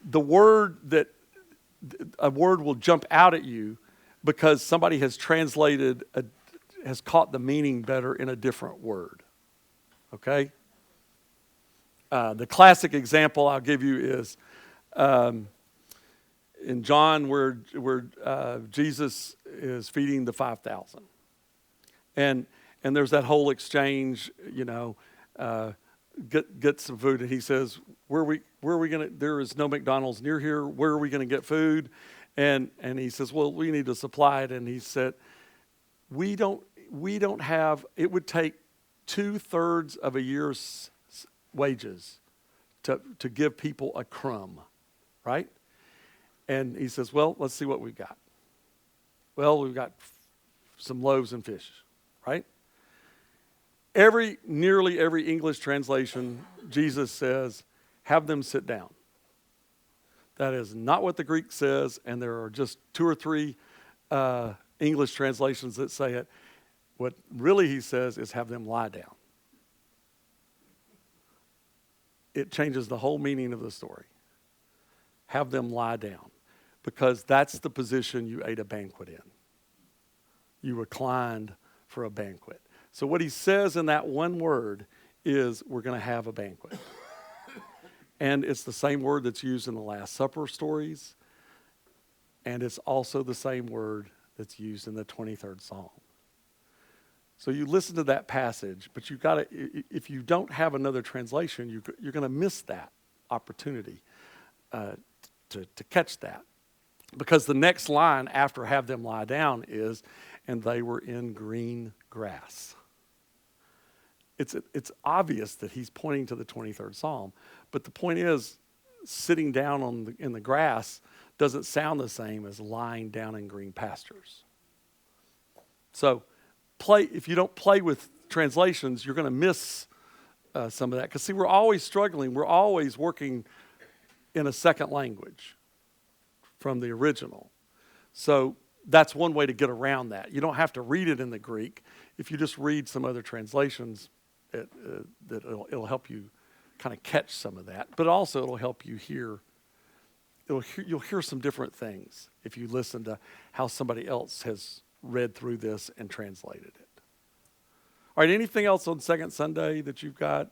the word that a word will jump out at you because somebody has has caught the meaning better in a different word. Okay? The classic example I'll give you is in John where Jesus is feeding the 5,000. And there's that whole exchange, get some food. And he says, where are we going to, there is no McDonald's near here. Where are we going to get food? And he says, well, we need to supply it. And he said, we don't have, it would take 2/3 of a year's wages to give people a crumb, right? And he says, well, let's see what we've got. Well, we've got some loaves and fish, right? Nearly every English translation, Jesus says, have them sit down. That is not what the Greek says, and there are just 2 or 3 English translations that say it. What really he says is have them lie down. It changes the whole meaning of the story. Have them lie down, because that's the position you ate a banquet in. You reclined for a banquet. So what he says in that one word is we're going to have a banquet. And it's the same word that's used in the Last Supper stories. And it's also the same word that's used in the 23rd Psalm. So you listen to that passage, but you've got to, if you don't have another translation, you're going to miss that opportunity to catch that. Because the next line after have them lie down is, and they were in green grass. It's obvious that he's pointing to the 23rd Psalm, but the point is, sitting down in the grass doesn't sound the same as lying down in green pastures. So, if you don't play with translations, you're going to miss some of that. Because see, we're always struggling. We're always working in a second language from the original. So that's one way to get around that. You don't have to read it in the Greek. If you just read some other translations, it'll help you kind of catch some of that. But also it'll help you hear. You'll hear some different things if you listen to how somebody else has read through this and translated it. All right, anything else on Second Sunday that you've got?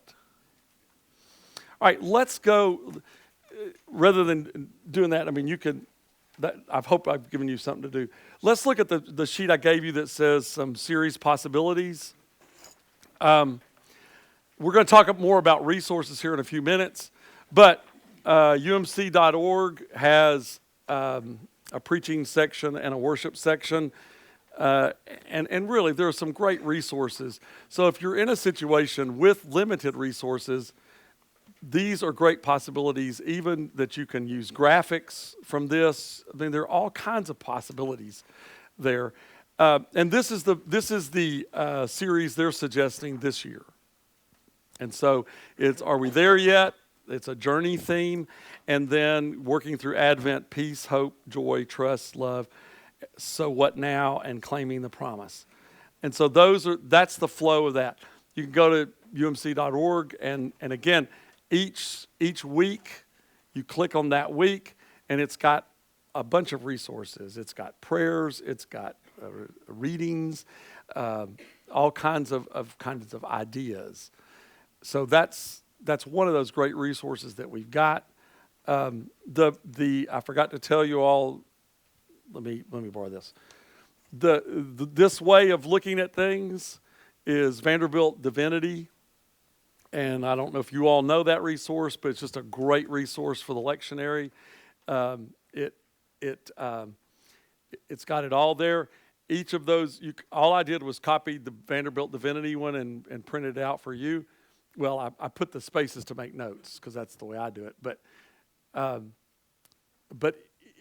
All right, let's go. Rather than doing that, I mean, you can. I hope I've given you something to do. Let's look at the sheet I gave you that says some series possibilities. We're going to talk more about resources here in a few minutes, but umc.org has a preaching section and a worship section, and really there are some great resources. So if you're in a situation with limited resources, these are great possibilities, even that you can use graphics from this. I mean, there are all kinds of possibilities there. And this is the series they're suggesting this year. And so it's Are We There Yet? It's a journey theme. And then working through Advent, peace, hope, joy, trust, love, so what now, and claiming the promise. And so that's the flow of that. You can go to umc.org and again, each week you click on that week and it's got a bunch of resources. It's got prayers, it's got readings, all kinds of ideas. So that's one of those great resources that we've got. I forgot to tell you all. Let me borrow this. This way of looking at things is Vanderbilt Divinity, and I don't know if you all know that resource, but it's just a great resource for the lectionary. It's got it all there. Each of those, all I did was copy the Vanderbilt Divinity one and print it out for you. Well, I put the spaces to make notes because that's the way I do it. But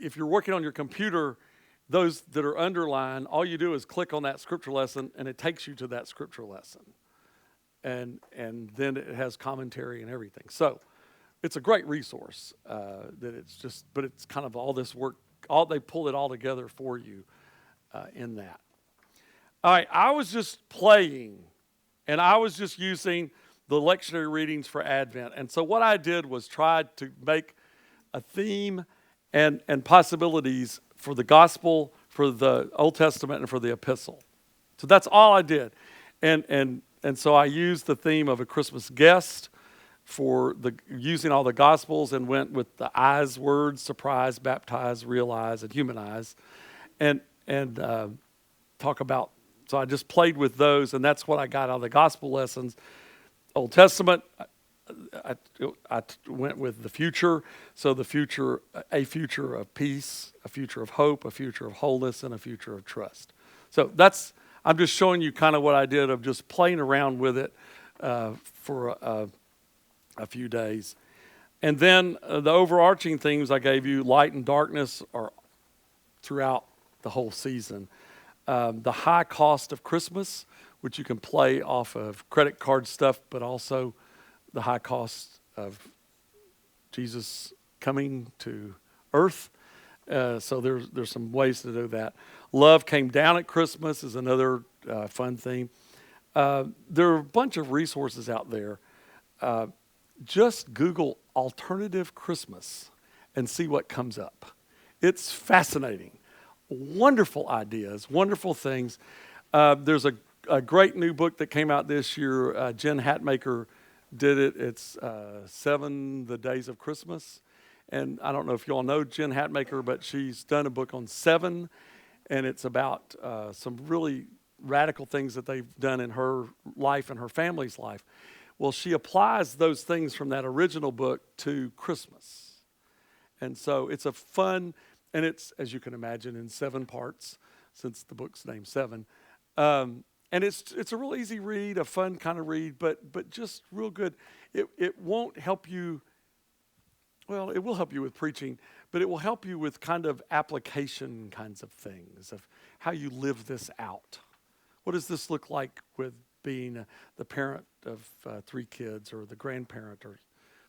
if you're working on your computer, those that are underlined, all you do is click on that scripture lesson, and it takes you to that scripture lesson. And then it has commentary and everything. So it's a great resource. But it's kind of all this work. They pull it all together for you in that. All right, I was just playing, and I was just using the lectionary readings for Advent. And so what I did was try to make a theme, and possibilities for the gospel, for the Old Testament, and for the epistle. So that's all I did. And so I used the theme of a Christmas guest for using all the gospels, and went with the eyes words: surprise, baptize, realize, and humanize. And talk about, so I just played with those, and that's what I got out of the gospel lessons. Old Testament, I went with the future. So the future, a future of peace, a future of hope, a future of wholeness, and a future of trust. So I'm just showing you kind of what I did of just playing around with it for a few days. And then the overarching themes I gave you, light and darkness, are throughout the whole season. The high cost of Christmas, which you can play off of credit card stuff, but also the high cost of Jesus coming to earth. So there's some ways to do that. Love came down at Christmas is another fun theme. There are a bunch of resources out there. Just Google alternative Christmas and see what comes up. It's fascinating. Wonderful ideas, wonderful things. There's a great new book that came out this year. Jen Hatmaker did it. It's 7 the Days of Christmas. And I don't know if you all know Jen Hatmaker, but she's done a book on 7, and it's about some really radical things that they've done in her life and her family's life. Well, she applies those things from that original book to Christmas. And so it's a fun, and it's, as you can imagine, in 7 parts, since the book's named 7. And it's a real easy read, a fun kind of read, but just real good. It won't help you, well, it will help you with preaching, but it will help you with kind of application kinds of things, of how you live this out. What does this look like with being the parent of 3 kids, or the grandparent?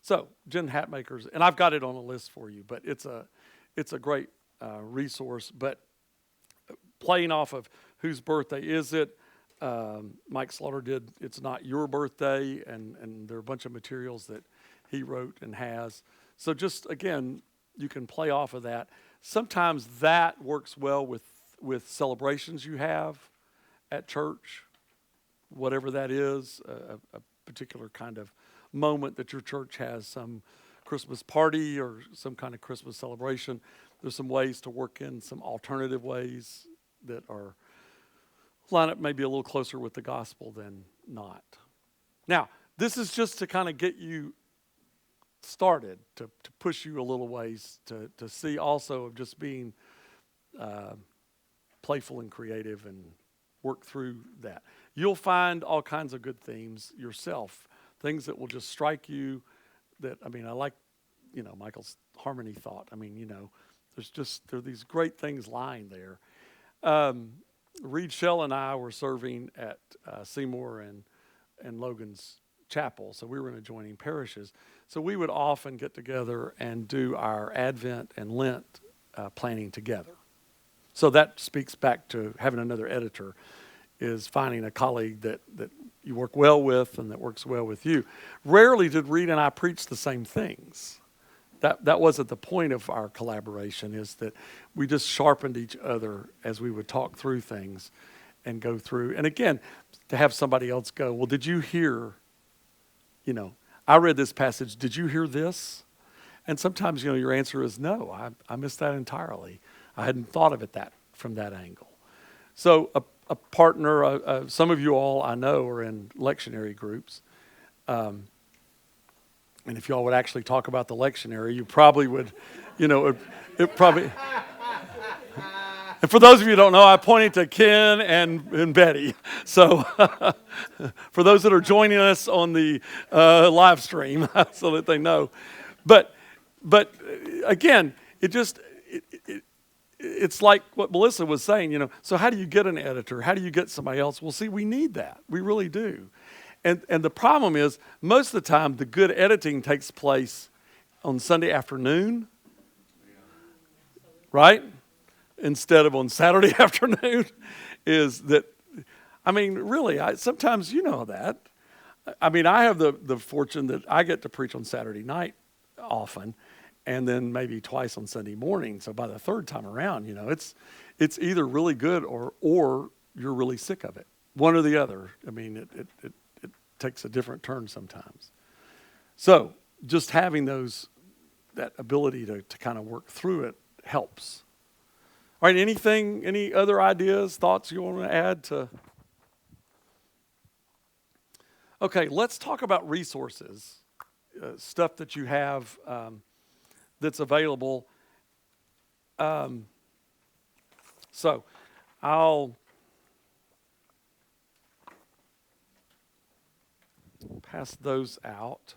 So Jen Hatmaker's, and I've got it on a list for you, but it's a great resource. But playing off of whose birthday is it, Mike Slaughter did It's Not Your Birthday, and there are a bunch of materials that he wrote and has. So just, again, you can play off of that. Sometimes that works well with celebrations you have at church, whatever that is, a particular kind of moment that your church has, some Christmas party or some kind of Christmas celebration. There's some ways to work in some alternative ways that are line up maybe a little closer with the gospel than not. Now, this is just to kind of get you started, to push you a little ways, to see also of just being playful and creative and work through that. You'll find all kinds of good themes yourself, things that will just strike you that, I like, Michael's harmony thought. There are these great things lying there. Reed Shell and I were serving at Seymour and Logan's chapel, so we were in adjoining parishes. So we would often get together and do our Advent and Lent planning together. So that speaks back to having another editor, is finding a colleague that you work well with and that works well with you. Rarely did Reed and I preach the same things. That wasn't the point of our collaboration, is that we just sharpened each other as we would talk through things and go through. And again, to have somebody else go, well, did you hear, I read this passage, did you hear this? And sometimes, your answer is no, I missed that entirely. I hadn't thought of it from that angle. So a partner, some of you all I know are in lectionary groups. And if y'all would actually talk about the lectionary, you probably would, it probably. And for those of you who don't know, I pointed to Ken and Betty. So for those that are joining us on the live stream, so that they know. But again, it's like what Melissa was saying, so how do you get an editor? How do you get somebody else? Well, see, we need that. We really do. And the problem is, most of the time, the good editing takes place on Sunday afternoon, right? Instead of on Saturday afternoon. Is that, really, sometimes you know that. I have the fortune that I get to preach on Saturday night often. and then maybe twice on Sunday morning. So by the third time around, it's either really good or you're really sick of it. One or the other. I mean, it takes a different turn sometimes. So just having that ability to kind of work through it helps. All right, any other ideas, thoughts you want to add to? Okay, let's talk about resources, stuff that you have that's available. So I'll pass those out.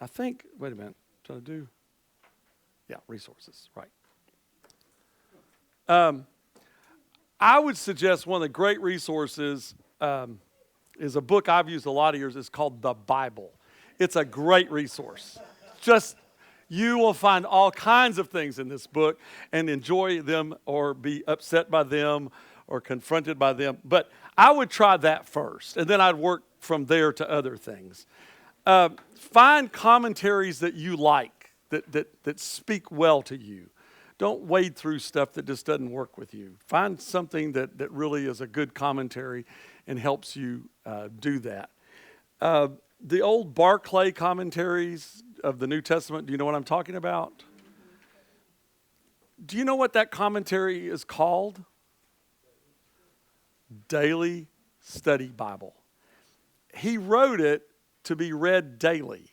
I think, wait a minute, trying to do, yeah, resources, right. I would suggest one of the great resources is a book I've used a lot of years. It's called The Bible. It's a great resource. You will find all kinds of things in this book and enjoy them or be upset by them or confronted by them. But I would try that first, and then I'd work from there to other things. Find commentaries that you like, that speak well to you. Don't wade through stuff that just doesn't work with you. Find something that really is a good commentary and helps you do that. The old Barclay commentaries of the New Testament, do you know what I'm talking about? Do you know what that commentary is called? Daily Study Bible. He wrote it to be read daily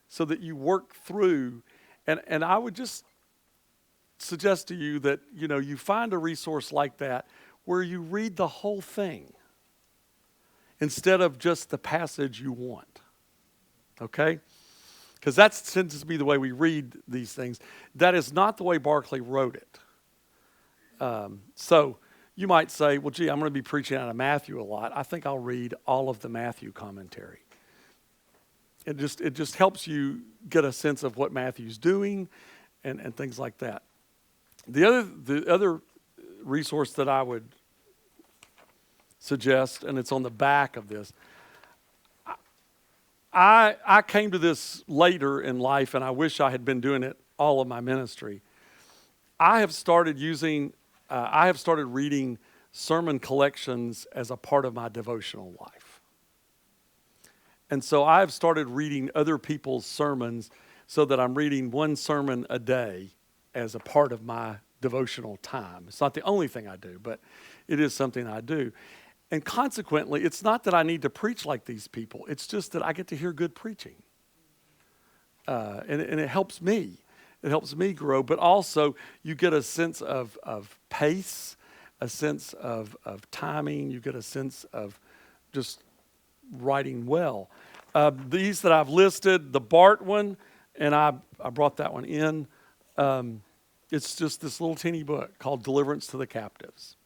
so that you work through, and I would just suggest to you that, you find a resource like that where you read the whole thing instead of just the passage you want. Okay? Because that tends to be the way we read these things. That is not the way Barclay wrote it. So you might say, well, gee, I'm going to be preaching out of Matthew a lot. I think I'll read all of the Matthew commentary. It just helps you get a sense of what Matthew's doing and things like that. The other resource that I would suggest, and it's on the back of this, I came to this later in life, and I wish I had been doing it all of my ministry. I have started reading sermon collections as a part of my devotional life. And so I've started reading other people's sermons so that I'm reading one sermon a day as a part of my devotional time. It's not the only thing I do, but it is something I do. And consequently, it's not that I need to preach like these people. It's just that I get to hear good preaching. And it helps me. It helps me grow. But also, you get a sense of pace, a sense of timing. You get a sense of just writing well. These that I've listed, the Bart one, and I brought that one in. It's just this little teeny book called Deliverance to the Captives.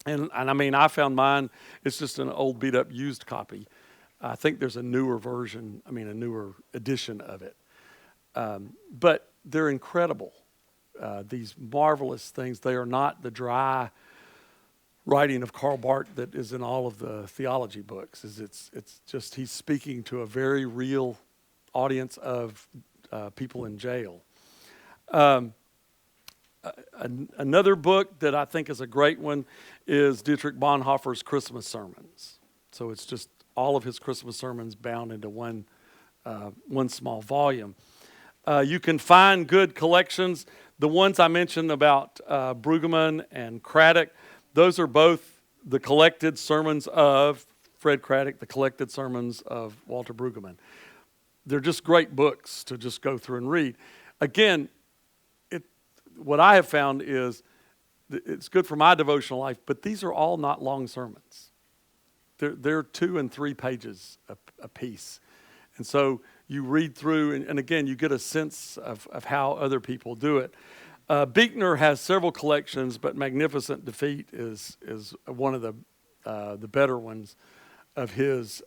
And I mean, I found mine, it's just an old beat up used copy. I think there's a newer version, a newer edition of it. But they're incredible, these marvelous things. They are not the dry writing of Karl Barth that is in all of the theology books. It's just he's speaking to a very real audience of people in jail. Another book that I think is a great one is Dietrich Bonhoeffer's Christmas Sermons. So it's just all of his Christmas sermons bound into one small volume. You can find good collections. The ones I mentioned about Brueggemann and Craddock, those are both the collected sermons of Fred Craddock, the collected sermons of Walter Brueggemann. They're just great books to just go through and read. Again, what I have found is it's good for my devotional life, but these are all not long sermons. They're 2 and 3 pages a piece. And so you read through, and again, you get a sense of how other people do it. Buechner has several collections, but Magnificent Defeat is one of the better ones of his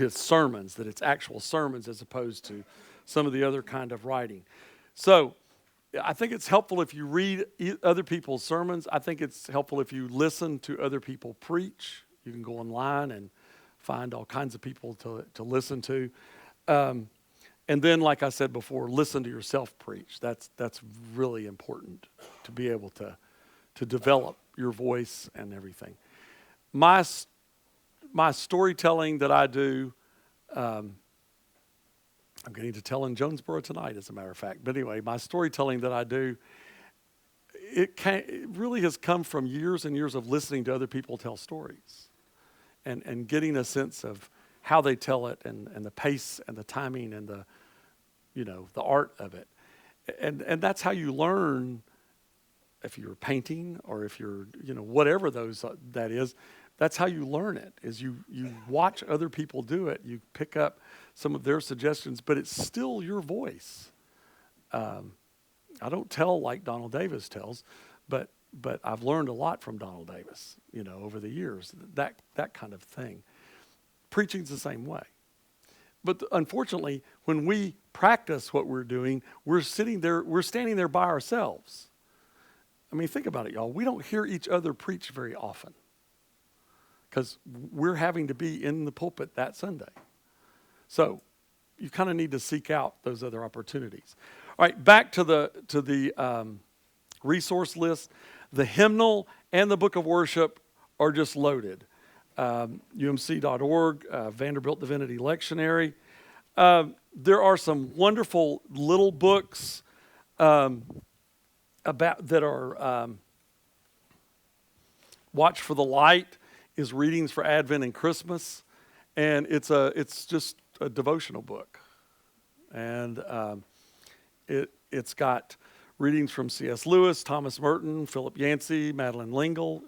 sermons, that it's actual sermons as opposed to some of the other kind of writing. So I think it's helpful if you read other people's sermons. I think it's helpful if you listen to other people preach. You can go online and find all kinds of people to listen to. And then, like I said before, listen to yourself preach. That's really important to be able to develop your voice and everything. My storytelling that I do, I'm getting to tell in Jonesboro tonight, as a matter of fact. But anyway, my storytelling that I do, it really has come from years and years of listening to other people tell stories and getting a sense of how they tell it and the pace and the timing and the art of it. And that's how you learn. If you're painting or if you're, whatever that is, that's how you learn it, is you watch other people do it. You pick up some of their suggestions, but it's still your voice. I don't tell like Donald Davis tells, but I've learned a lot from Donald Davis, over the years, that kind of thing. Preaching's the same way. But unfortunately, when we practice what we're doing, we're standing there by ourselves. I mean, think about it, y'all. We don't hear each other preach very often because we're having to be in the pulpit that Sunday. So you kind of need to seek out those other opportunities. All right, back to the resource list. The hymnal and the book of worship are just loaded. UMC.org, Vanderbilt Divinity Lectionary. There are some wonderful little books that are Watch for the Light is readings for Advent and Christmas, and it's just a devotional book, and it's got readings from C.S. Lewis, Thomas Merton, Philip Yancey, Madeline L'Engle,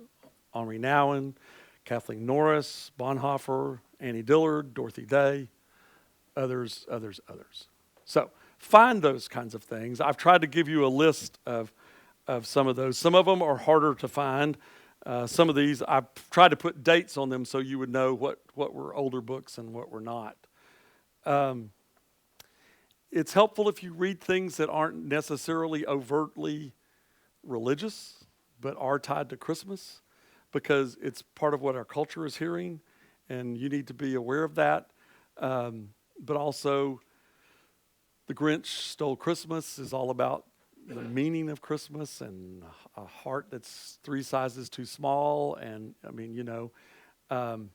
Henri Nouwen, Kathleen Norris, Bonhoeffer, Annie Dillard, Dorothy Day, others. So find those kinds of things. I've tried to give you a list of some of those. Some of them are harder to find. Some of these, I've tried to put dates on them so you would know what were older books and what were not. It's helpful if you read things that aren't necessarily overtly religious, but are tied to Christmas, because it's part of what our culture is hearing, and you need to be aware of that. But also, The Grinch Stole Christmas is all about the meaning of Christmas and a heart that's 3 sizes too small. And I mean, and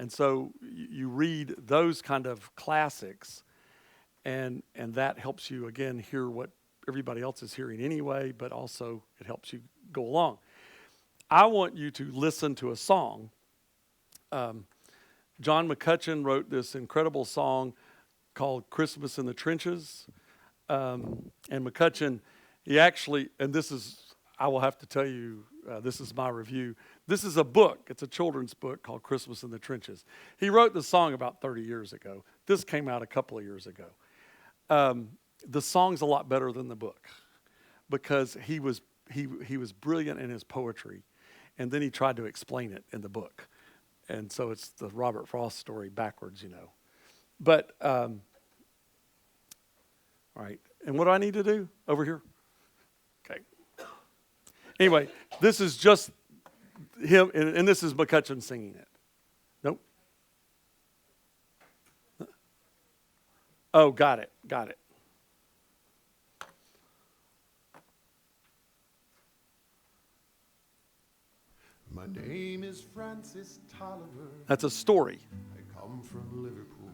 so you read those kind of classics, and that helps you, again, hear what everybody else is hearing anyway, but also it helps you go along. I want you to listen to a song. John McCutcheon wrote this incredible song called Christmas in the Trenches. And McCutcheon, he actually, and this is, I will have to tell you, this is my review. This is a book. It's a children's book called Christmas in the Trenches. He wrote the song about 30 years ago. This came out a couple of years ago. The song's a lot better than the book because he was brilliant in his poetry, and then he tried to explain it in the book. And so it's the Robert Frost story backwards, But, all right. And what do I need to do over here? Okay. Anyway, this is just him, and this is McCutcheon singing it. Nope. Oh, got it. My name is Francis Tolliver. That's a story. I come from Liverpool.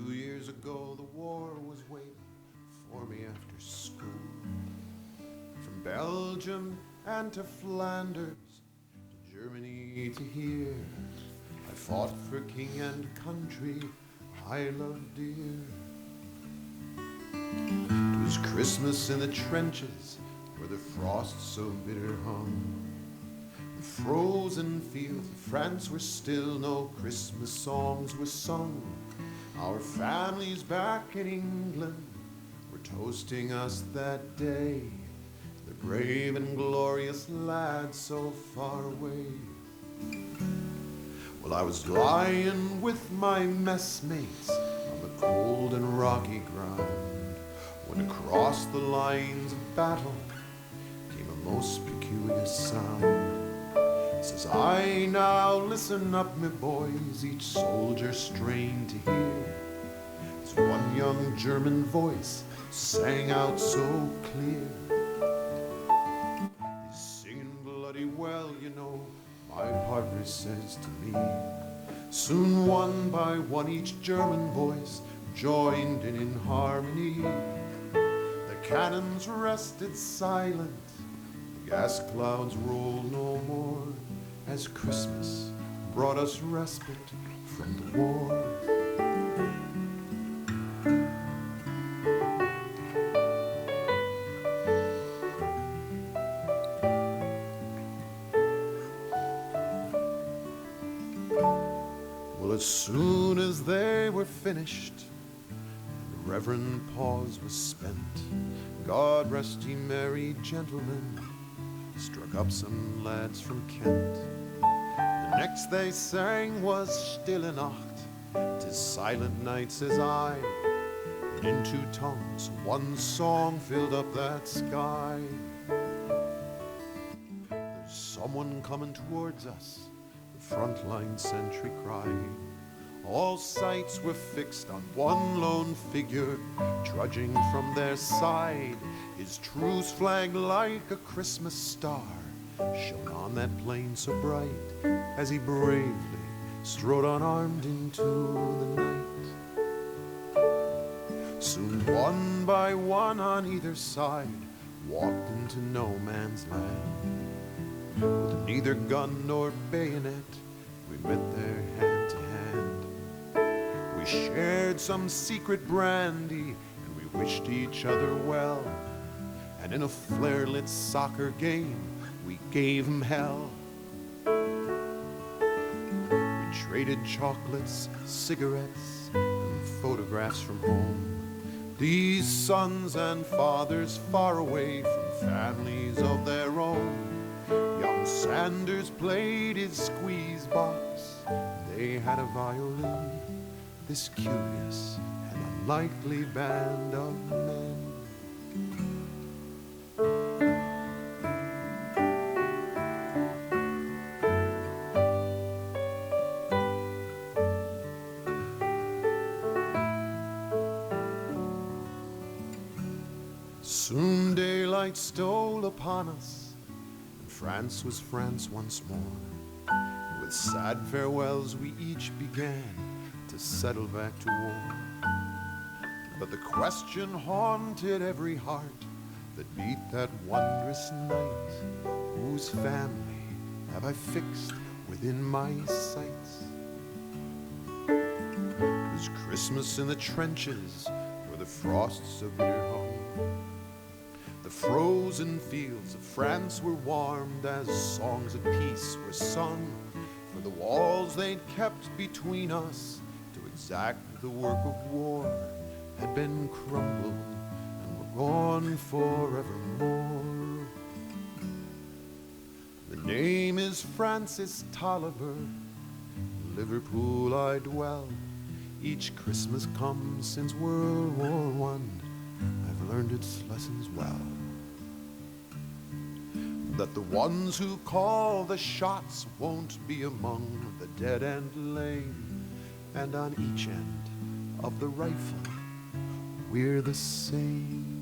2 years ago, the war was waiting for me after school. From Belgium and to Flanders, to Germany to here, I fought for king and country I loved dear. It was Christmas in the trenches where the frost so bitter hung. The frozen fields of France were still, no Christmas songs were sung. Our families back in England were toasting us that day, the brave and glorious lads so far away. Well, I was lying with my messmates on the cold and rocky ground when across the lines of battle came a most peculiar sound. Says I, now listen up, me boys, each soldier strained to hear. It's one young German voice sang out so clear. He's singing bloody well, you know, my partner says to me. Soon one by one each German voice joined in harmony. The cannons rested silent, the gas clouds rolled no more, as Christmas brought us respite from the war. Well, as soon as they were finished, the reverend pause was spent. God rest ye merry gentlemen, struck up some lads from Kent. The next they sang was Stille Nacht, 'tis silent night, says I. And in two tongues one song filled up that sky. There's someone coming towards us, the frontline sentry cried. All sights were fixed on one lone figure trudging from their side. His truce flag like a Christmas star shone on that plain so bright, as he bravely strode unarmed into the night. Soon one by one on either side walked into no man's land. With neither gun nor bayonet we met there hand to hand. We shared some secret brandy and we wished each other well. And in a flare-lit soccer game we gave 'em hell. We traded chocolates, cigarettes, and photographs from home. These sons and fathers far away from families of their own. Young Sanders played his squeeze box. They had a violin, this curious and unlikely band of men. Soon daylight stole upon us, and France was France once more. With sad farewells we each began to settle back to war. But the question haunted every heart that beat that wondrous night: whose family have I fixed within my sights? 'Twas Christmas in the trenches where the frosts of winter hung. The frozen fields of France were warmed as songs of peace were sung. For the walls they'd kept between us to exact the work of war had been crumbled and were gone forevermore. The name is Francis Tolliver, Liverpool I dwell. Each Christmas comes since World War I, I've learned its lessons well. That the ones who call the shots won't be among the dead and lame, and on each end of the rifle we're the same.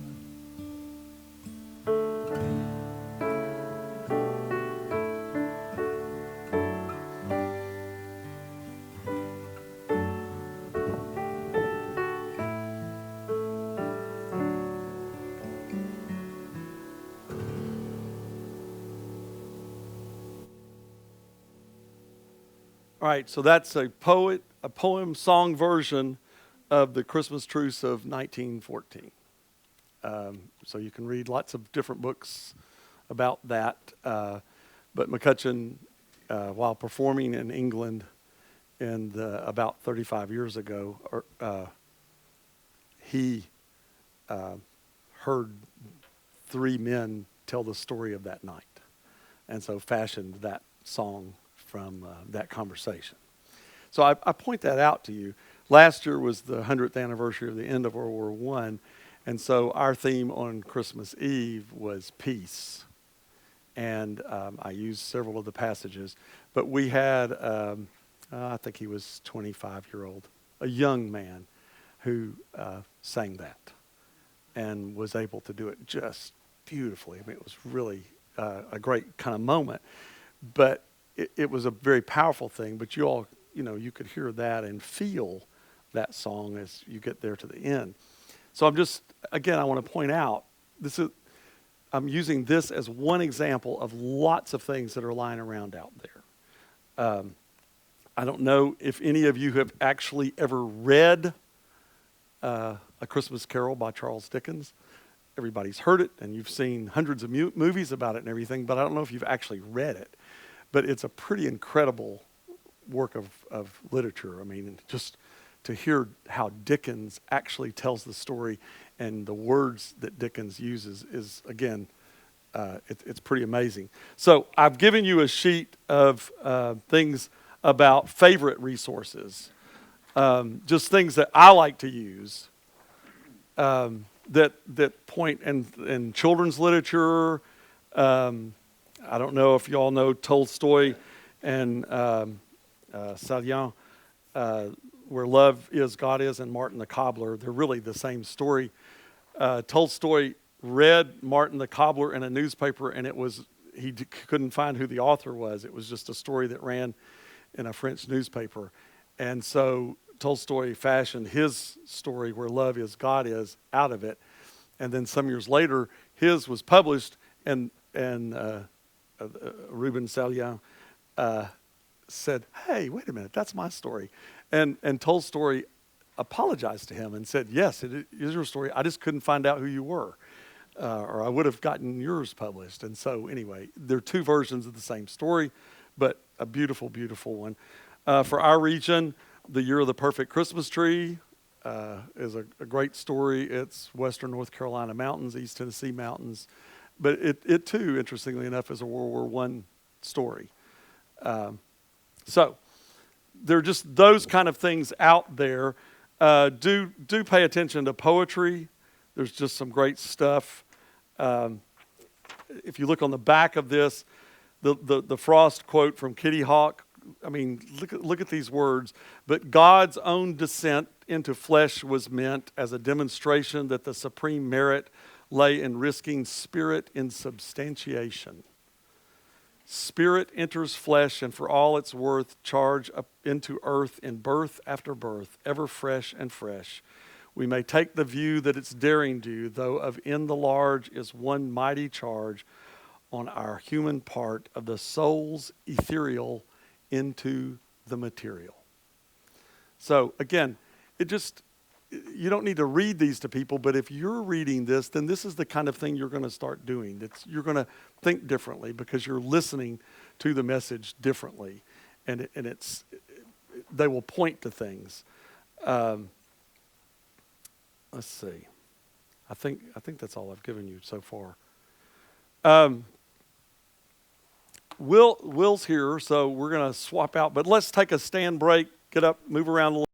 All right, so that's a poem song version of the Christmas Truce of 1914. So you can read lots of different books about that. But McCutcheon, while performing in England about 35 years ago, he heard three men tell the story of that night, and so fashioned that song from that conversation. So I point that out to you. Last year was the 100th anniversary of the end of World War I, and so our theme on Christmas Eve was peace. And I used several of the passages, but we had, I think he was 25-year-old, a young man, who sang that and was able to do it just beautifully. I mean, it was really a great kind of moment. But it was a very powerful thing. But you all, you could hear that and feel that song as you get there to the end. So I want to point out, I'm using this as one example of lots of things that are lying around out there. I don't know if any of you have actually ever read A Christmas Carol by Charles Dickens. Everybody's heard it, and you've seen hundreds of movies about it and everything, but I don't know if you've actually read it. But it's a pretty incredible work of literature. I mean, just to hear how Dickens actually tells the story and the words that Dickens uses is, again, it's pretty amazing. So I've given you a sheet of things about favorite resources, just things that I like to use that point in children's literature. I don't know if you all know Tolstoy and Salyan, Where Love Is, God Is, and Martin the Cobbler. They're really the same story. Tolstoy read Martin the Cobbler in a newspaper, and he couldn't find who the author was. It was just a story that ran in a French newspaper. And so Tolstoy fashioned his story, Where Love Is, God Is, out of it. And then some years later, his was published, and Ruben Salyan said, "Hey, wait a minute, that's my story." And Tolstoy apologized to him and said, "Yes, it is your story. I just couldn't find out who you were, or I would have gotten yours published." And so anyway, there are two versions of the same story, but a beautiful, beautiful one. For our region, The Year of the Perfect Christmas Tree is a great story. It's Western North Carolina mountains, East Tennessee mountains. But it too, interestingly enough, is a World War I story. So there are just those kind of things out there. Do pay attention to poetry. There's just some great stuff. If you look on the back of this, the Frost quote from Kitty Hawk, I mean, look at these words. But God's own descent into flesh was meant as a demonstration that the supreme merit lay in risking spirit in substantiation. Spirit enters flesh, and for all its worth, charge up into earth in birth after birth, ever fresh and fresh. We may take the view that its daring do, though of in the large is one mighty charge on our human part of the soul's ethereal into the material. So again, you don't need to read these to people, but if you're reading this, then this is the kind of thing you're going to start doing. You're going to think differently because you're listening to the message differently, and they will point to things. Let's see. I think that's all I've given you so far. Will's here, so we're going to swap out, but let's take a stand break, get up, move around a little.